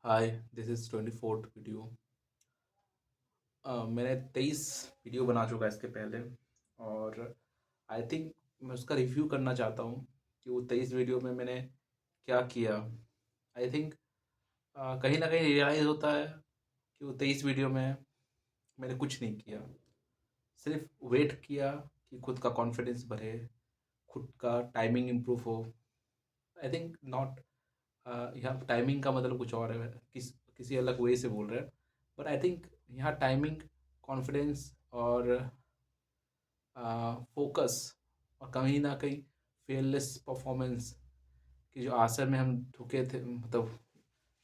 Hi, this is 24th video. मैंने 23 video बना चुका इसके पहले और आई थिंक मैं उसका रिव्यू करना चाहता हूँ कि वो 23 वीडियो में मैंने क्या किया। आई थिंक कहीं न कहीं रियलाइज़ होता है कि वो 23 वीडियो में मैंने कुछ नहीं किया। सिर्फ़ वेट किया कि खुद का कॉन्फिडेंस बढ़े, खुद का टाइमिंग इम्प्रूव हो। आई थिंक नॉट यहाँ टाइमिंग का मतलब कुछ और है, किसी अलग वे से बोल रहे हैं। बट आई थिंक यहाँ टाइमिंग, कॉन्फिडेंस और फोकस और कहीं ना कहीं फेयरलेस परफॉर्मेंस की जो आसर में हम ठुके थे, मतलब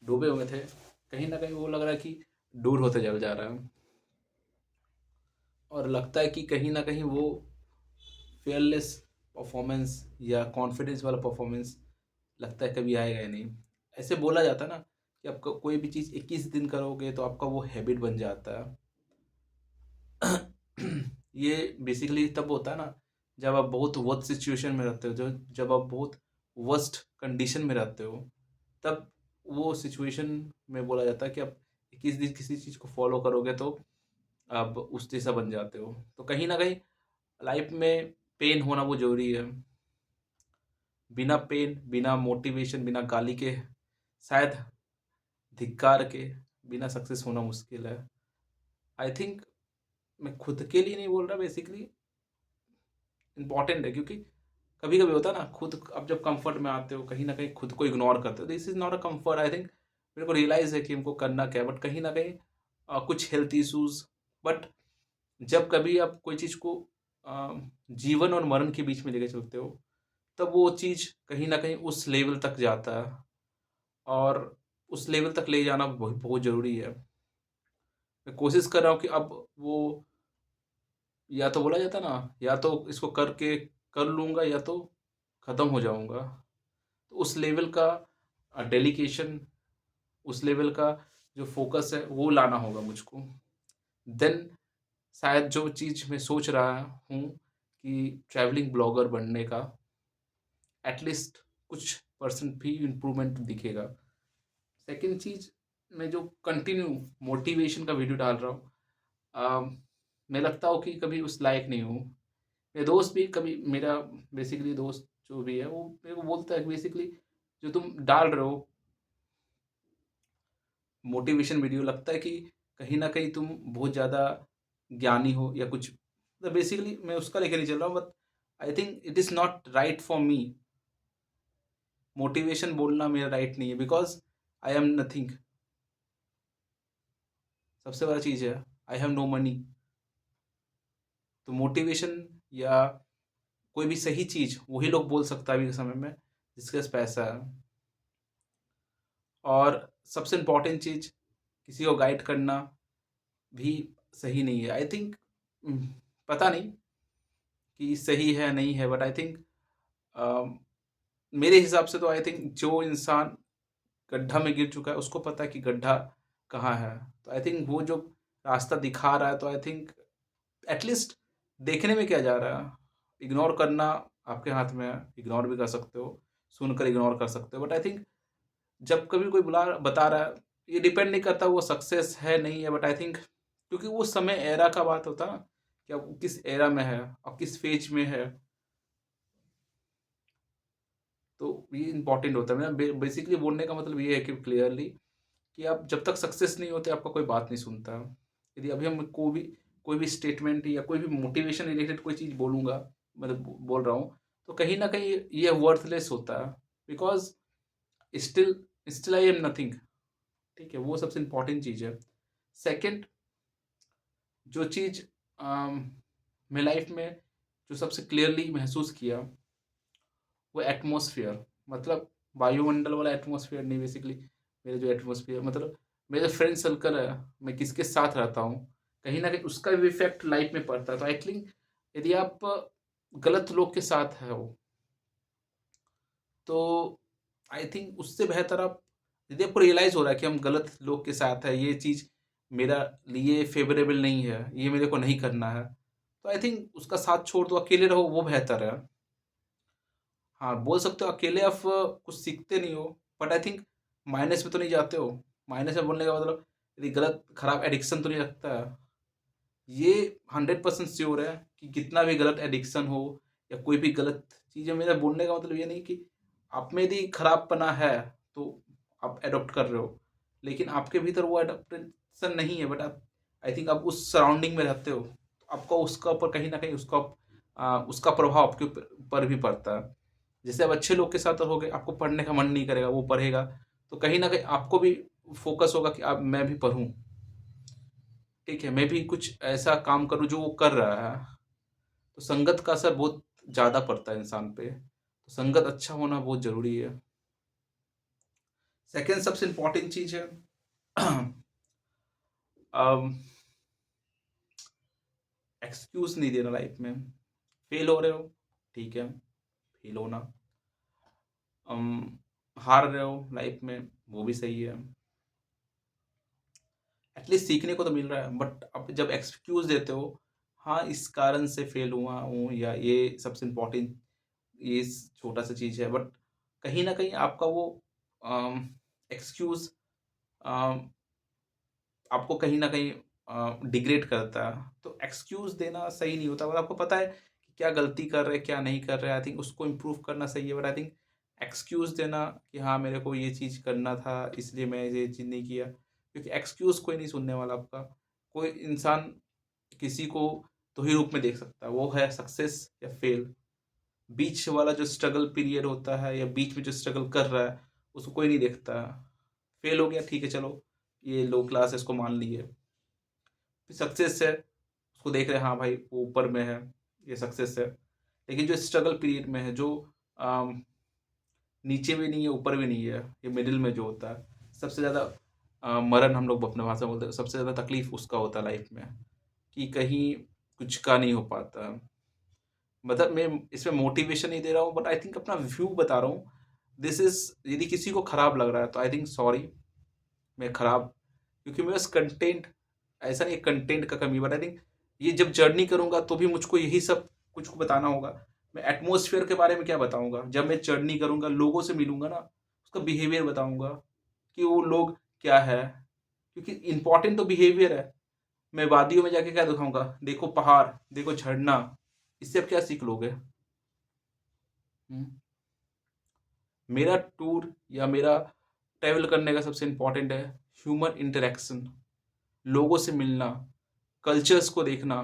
डूबे हुए थे, कहीं ना कहीं वो लग रहा है कि दूर होते चल जा रहा है। और लगता है कि कहीं ना कहीं वो फेयरलेस परफॉर्मेंस या कॉन्फिडेंस वाला परफॉर्मेंस लगता है कभी आएगा ही नहीं। ऐसे बोला जाता है ना कि आपका कोई भी चीज़ 21 दिन करोगे तो आपका वो हैबिट बन जाता है। ये बेसिकली तब होता है ना जब आप बहुत वर्स्ट सिचुएशन में रहते हो, जो जब आप बहुत वर्स्ट कंडीशन में रहते हो, तब वो सिचुएशन में बोला जाता है कि आप 21 दिन किसी चीज़ को फॉलो करोगे तो आप उस जैसा बन जाते हो। तो कहीं ना कहीं लाइफ में पेन होना वो जरूरी है। बिना पेन, बिना मोटिवेशन, बिना गाली के, शायद धिक्कार के बिना सक्सेस होना मुश्किल है। आई थिंक मैं खुद के लिए नहीं बोल रहा, बेसिकली इंपॉर्टेंट है, क्योंकि कभी कभी होता है ना, खुद अब जब कंफर्ट में आते हो कहीं ना कहीं खुद को इग्नोर करते हो। This is not a comfort. I think मेरे को रियलाइज है कि हमको करना क्या है, बट कहीं ना कहीं कुछ हेल्थ इश्यूज। बट जब कभी आप कोई चीज़ को जीवन और मरण के बीच में लेके चलते हो, तब वो चीज़ कहीं ना कहीं उस लेवल तक जाता है। और उस लेवल तक ले जाना बहुत बहुत ज़रूरी है। मैं कोशिश कर रहा हूँ कि अब वो, या तो बोला जाता ना, या तो इसको करके कर लूँगा या तो ख़त्म हो जाऊँगा। तो उस लेवल का डेडिकेशन, उस लेवल का जो फ़ोकस है वो लाना होगा मुझको। देन शायद जो चीज़ मैं सोच रहा हूँ कि ट्रैवलिंग ब्लॉगर बनने का, एटलीस्ट कुछ परसेंट भी इम्प्रूवमेंट दिखेगा। सेकंड चीज़, मैं जो कंटिन्यू मोटिवेशन का वीडियो डाल रहा हूँ, मैं लगता हो कि कभी उस लायक नहीं हूँ। मेरे दोस्त भी कभी, मेरा बेसिकली दोस्त जो भी है वो मेरे को बोलता है कि बेसिकली जो तुम डाल रहे हो मोटिवेशन वीडियो, लगता है कि कहीं ना कहीं तुम बहुत ज़्यादा ज्ञानी हो या कुछ। तो बेसिकली मैं उसका लेके नहीं चल रहा हूँ, but I think it is not right for me. Motivation बोलना मेरा राइट नहीं है, बिकॉज आई एम नथिंग। सबसे बड़ा चीज़ है, आई हैव नो मनी। तो मोटिवेशन या कोई भी सही चीज़ वही लोग बोल सकता है अभी के समय में जिसके पास पैसा है। और सबसे इम्पोर्टेंट चीज़, किसी को गाइड करना भी सही नहीं है। आई थिंक पता नहीं कि सही है नहीं है, बट आई थिंक मेरे हिसाब से तो आई थिंक जो इंसान गड्ढा में गिर चुका है उसको पता है कि गड्ढा कहाँ है। तो आई थिंक वो जो रास्ता दिखा रहा है, तो आई थिंक एटलीस्ट देखने में क्या जा रहा है। इग्नोर करना आपके हाथ में है, इग्नोर भी कर सकते हो, सुनकर इग्नोर कर सकते हो। बट आई थिंक जब कभी कोई बुला बता रहा है, ये डिपेंड नहीं करता वो सक्सेस है नहीं है, बट आई थिंक क्योंकि वो समय एरा का बात होता है ना, कि अब किस एरा में है और किस फेज में है। तो ये इंपॉर्टेंट होता है। मेरा बेसिकली बोलने का मतलब ये है कि क्लियरली कि आप जब तक सक्सेस नहीं होते आपका कोई बात नहीं सुनता। यदि अभी हम कोई भी स्टेटमेंट या कोई भी मोटिवेशन रिलेटेड कोई चीज़ बोलूँगा, मतलब बोल रहा हूँ, तो कहीं ना कहीं ये वर्थलेस होता है, because still still I am nothing. ठीक है, वो सबसे इम्पोर्टेंट चीज़ है। सेकंड, जो चीज़ मैं लाइफ में जो सबसे क्लियरली महसूस किया, वो एटमॉस्फेयर, मतलब वायुमंडल वाला एटमॉस्फेयर नहीं, बेसिकली मेरे जो एटमॉस्फेयर, मतलब मेरे फ्रेंड सर्कल है, मैं किसके साथ रहता हूँ, कहीं ना कहीं उसका भी इफेक्ट लाइफ में पड़ता है। तो आई थिंक यदि आप गलत लोग के साथ हो, तो आई थिंक उससे बेहतर आप, यदि आपको रियलाइज़ हो रहा है कि हम गलत लोग के साथ है, ये चीज़ मेरा लिए फेवरेबल नहीं है, ये मेरे को नहीं करना है, तो आई थिंक उसका साथ छोड़ दो, अकेले रहो, वो बेहतर है। हाँ, बोल सकते हो अकेले आप कुछ सीखते नहीं हो, बट आई थिंक माइनस में तो नहीं जाते हो। माइनस में बोलने का मतलब यदि गलत खराब एडिक्शन तो नहीं रखता है। ये 100% श्योर है कि कितना भी गलत एडिक्शन हो या कोई भी गलत चीज़ है, मेरा बोलने का मतलब ये नहीं कि आप में यदि खराबपना है तो आप एडॉप्ट कर रहे हो, लेकिन आपके भीतर वो एडॉप्टेशन नहीं है, बट आप आई थिंक आप उस सराउंडिंग में रहते हो, तो आपका उसका ऊपर कहीं ना कहीं उसका प्रभाव आपके ऊपर भी पड़ता है। जैसे अब अच्छे लोग के साथ रहोगे, आपको पढ़ने का मन नहीं करेगा, वो पढ़ेगा, तो कहीं ना कहीं आपको भी फोकस होगा कि अब मैं भी पढूं, ठीक है, मैं भी कुछ ऐसा काम करूं जो वो कर रहा है। तो संगत का असर बहुत ज़्यादा पड़ता है इंसान पे, तो संगत अच्छा होना बहुत ज़रूरी है। सेकेंड सबसे इम्पोर्टेंट चीज़ है एक्सक्यूज नहीं देना लाइफ में। फेल हो रहे हो, ठीक है, फेल होना। हार रहे हो लाइफ में, वो भी सही है, एटलीस्ट सीखने को तो मिल रहा है। बट अब जब एक्सक्यूज देते हो, हाँ इस कारण से फेल हुआ हूँ, या ये सबसे इम्पोर्टेंट, ये छोटा सा चीज़ है, बट कहीं ना कहीं आपका वो एक्सक्यूज आपको कहीं ना कहीं डिग्रेड करता है। तो एक्सक्यूज देना सही नहीं होता, मतलब आपको पता है कि क्या गलती कर रहे हैं क्या नहीं कर रहे हैं, आई थिंक उसको इम्प्रूव करना सही है। बट आई थिंक एक्सक्यूज देना कि हाँ मेरे को ये चीज़ करना था इसलिए मैं ये चीज़ नहीं किया, क्योंकि एक्सक्यूज कोई नहीं सुनने वाला आपका। कोई इंसान किसी को दो ही रूप में देख सकता है, वो है सक्सेस या फेल। बीच वाला जो स्ट्रगल पीरियड होता है या बीच में जो स्ट्रगल कर रहा है, उसको कोई नहीं देखता। फेल हो गया, ठीक है, चलो ये लो क्लास है, इसको मान लिए। सक्सेस है, उसको देख रहे हैं, हाँ भाई वो ऊपर में है, ये सक्सेस है। लेकिन जो स्ट्रगल पीरियड में है, जो नीचे भी नहीं है ऊपर भी नहीं है, ये मिडिल में जो होता है, सबसे ज़्यादा मरण हम लोग अपने भाषा में बोलते हैं, सबसे ज़्यादा तकलीफ उसका होता है लाइफ में, कि कहीं कुछ का नहीं हो पाता। मतलब मैं इसमें मोटिवेशन नहीं दे रहा हूँ, बट आई थिंक अपना व्यू बता रहा हूँ। दिस इज, यदि किसी को खराब लग रहा है तो आई थिंक सॉरी, मैं खराब, क्योंकि मेरे पास कंटेंट, ऐसा नहीं कंटेंट का कमी, बट आई थिंक ये जब जर्नी करूंगा तो भी मुझको यही सब कुछ बताना होगा। मैं एटमोसफियर के बारे में क्या बताऊंगा, जब मैं जर्नी करूंगा लोगों से मिलूंगा ना, उसका बिहेवियर बताऊंगा कि वो लोग क्या है, क्योंकि इंपॉर्टेंट तो बिहेवियर है। मैं वादियों में जाके क्या दिखाऊंगा, देखो पहाड़, देखो झरना, इससे आप क्या सीख लोगे? हम्म? मेरा टूर या मेरा ट्रैवल करने का सबसे इम्पोर्टेंट है ह्यूमन इंटरेक्शन, लोगों से मिलना, कल्चर्स को देखना,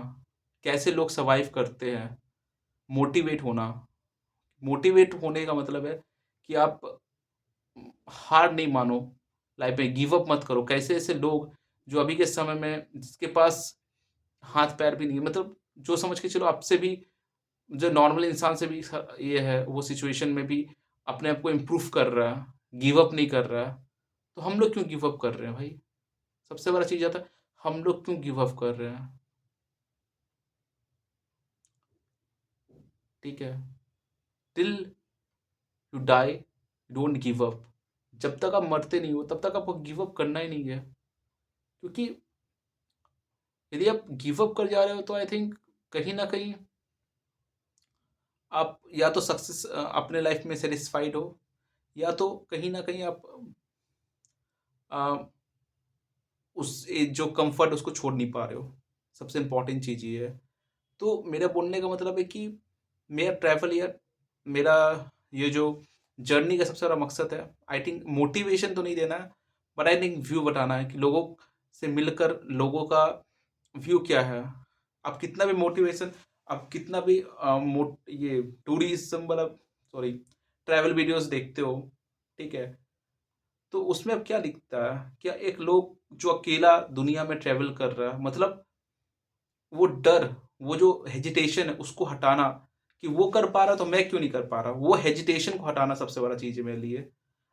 कैसे लोग सर्वाइव करते हैं, मोटिवेट होना। मोटिवेट होने का मतलब है कि आप हार नहीं मानो, लाइफ में गिव अप मत करो। कैसे ऐसे लोग जो अभी के समय में जिसके पास हाथ पैर भी नहीं है, मतलब जो समझ के चलो आपसे भी, जो नॉर्मल इंसान से भी ये है, वो सिचुएशन में भी अपने आप को इम्प्रूव कर रहा है, गिव अप नहीं कर रहा है, तो हम लोग क्यों गिव अप कर रहे हैं भाई? सबसे बड़ा चीज़ आता है, हम लोग क्यों गिव अप कर रहे हैं? ठीक है, till you die don't give up. जब तक आप मरते नहीं हो तब तक आपको गिव अप करना ही नहीं है, क्योंकि यदि आप गिव अप कर जा रहे हो तो आई थिंक कहीं ना कहीं आप या तो सक्सेस अपने लाइफ में सेटिस्फाइड हो, या तो कहीं ना कहीं आप अ, जो कंफर्ट उसको छोड़ नहीं पा रहे हो। सबसे इम्पोर्टेंट चीज़ ये है। तो मेरा बोलने का मतलब है कि मेरा ट्रैवल या मेरा ये जो जर्नी का सबसे बड़ा मकसद है, आई थिंक मोटिवेशन तो नहीं देना है, बट आई थिंक व्यू बताना है कि लोगों से मिलकर लोगों का व्यू क्या है। आप कितना भी मोटिवेशन, आप कितना भी ये टूरिज्म वाला, सॉरी, ट्रैवल वीडियोस देखते हो, ठीक है, तो उसमें अब क्या दिखता है, क्या एक लोग जो अकेला दुनिया में ट्रैवल कर रहा है, मतलब वो डर, वो जो हेजिटेशन है उसको हटाना, कि वो कर पा रहा तो मैं क्यों नहीं कर पा रहा, वो हेजिटेशन को हटाना सबसे बड़ा चीज़ है मेरे लिए।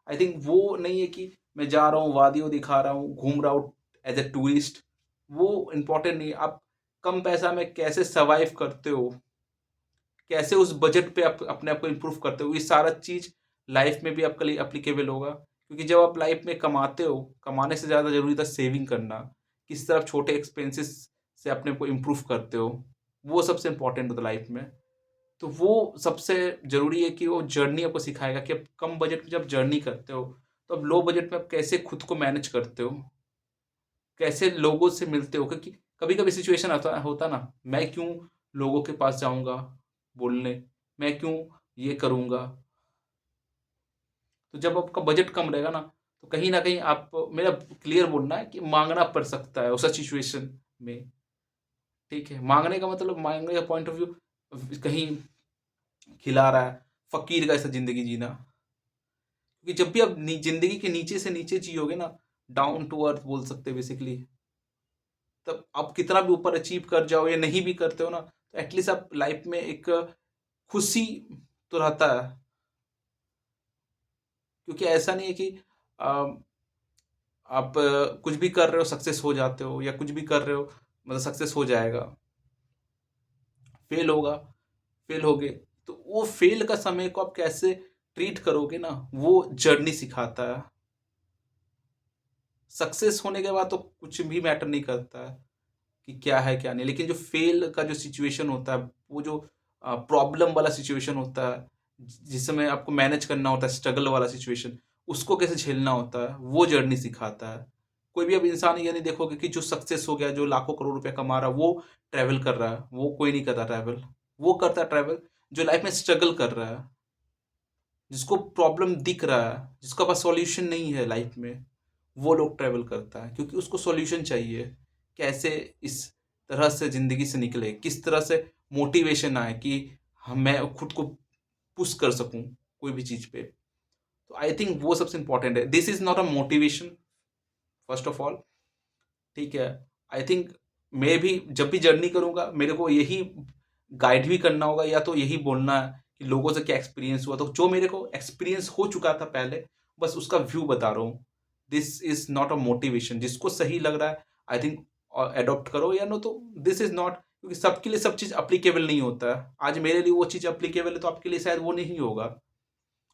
आई थिंक वो नहीं है कि मैं जा रहा हूँ वादियों दिखा रहा हूँ घूम रहा हूँ एज ए टूरिस्ट, वो इम्पोर्टेंट नहीं है। आप कम पैसा में कैसे सर्वाइव करते हो, कैसे उस बजट पे आप अपने आप को इम्प्रूव करते हो, ये सारा चीज़ लाइफ में भी आपके लिए अप्लीकेबल होगा। क्योंकि जब आप लाइफ में कमाते हो, कमाने से ज़्यादा जरूरी था सेविंग करना, किस तरह आप छोटे एक्सपेंसेस से अपने को इम्प्रूव करते हो, वो सबसे इंपॉर्टेंट होता है लाइफ में। तो वो सबसे ज़रूरी है कि वो जर्नी आपको सिखाएगा कि आप कम बजट में जब जर्नी करते हो तो अब लो बजट में आप कैसे खुद को मैनेज करते हो, कैसे लोगों से मिलते हो, क्योंकि कभी कभी सिचुएशन आता होता ना, मैं क्यों लोगों के पास जाऊंगा बोलने, मैं क्यों ये करूंगा। तो जब आपका बजट कम रहेगा ना, कहीं ना कहीं आप, मेरा क्लियर बोलना है कि मांगना पड़ सकता है उस सिचुएशन में। ठीक है, मांगने का मतलब, मांगने का पॉइंट ऑफ व्यू, कहीं खिला रहा है, फकीर का ऐसा जिंदगी जीना। क्योंकि जब भी आप जिंदगी के नीचे से नीचे जियोगे ना, डाउन टू अर्थ बोल सकते हैं बेसिकली, तब आप कितना भी ऊपर अचीव कर जाओ या नहीं भी करते हो ना, तो एटलीस्ट आप लाइफ में एक खुशी तो रहता है। क्योंकि ऐसा नहीं है कि आप कुछ भी कर रहे हो सक्सेस हो जाते हो, या कुछ भी कर रहे हो मतलब सक्सेस हो जाएगा, फेल होगा, फेल हो गए। तो वो फेल का समय को आप कैसे ट्रीट करोगे ना, वो जर्नी सिखाता है। सक्सेस होने के बाद तो कुछ भी मैटर नहीं करता है कि क्या है क्या नहीं, लेकिन जो फेल का जो सिचुएशन होता है, वो जो प्रॉब्लम वाला सिचुएशन होता है, जिस समय आपको मैनेज करना होता है, स्ट्रगल वाला सिचुएशन, उसको कैसे झेलना होता है, वो जर्नी सिखाता है। कोई भी अब इंसान ये नहीं देखोगे कि जो सक्सेस हो गया, जो लाखों करोड़ रुपया कमा रहा है, वो ट्रैवल कर रहा है, वो कोई नहीं करता ट्रैवल। वो करता है ट्रैवल जो लाइफ में स्ट्रगल कर रहा है, जिसको प्रॉब्लम दिख रहा है, जिसका पास सॉल्यूशन नहीं है लाइफ में, वो लोग ट्रैवल करता है, क्योंकि उसको सॉल्यूशन चाहिए। कैसे इस तरह से ज़िंदगी से निकले, किस तरह से मोटिवेशन आए कि हम, मैं खुद को पुश कर सकूं कोई भी चीज़ पे। तो आई थिंक वो सबसे इंपॉर्टेंट है। This is not a motivation first of all. ठीक है, आई थिंक मैं भी जब भी जर्नी करूंगा, मेरे को यही गाइड भी करना होगा, या तो यही बोलना है कि लोगों से क्या एक्सपीरियंस हुआ, तो जो मेरे को एक्सपीरियंस हो चुका था पहले, बस उसका व्यू बता रहा हूँ। This is not a motivation. जिसको सही लग रहा है आई थिंक अडॉप्ट करो, या नो तो दिस इज नॉट, क्योंकि सबके लिए सब चीज़ अप्लीकेबल नहीं होता है। आज मेरे लिए वो चीज़ अप्लीकेबल है, तो आपके लिए शायद वो नहीं होगा।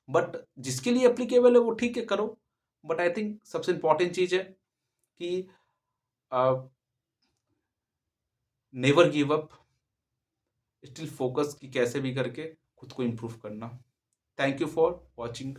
बट जिसके लिए अप्लीकेबल है वो ठीक है, करो। बट आई थिंक सबसे इंपॉर्टेंट चीज़ है कि never give up, still focus कि कैसे भी करके खुद को इम्प्रूव करना। Thank you for watching.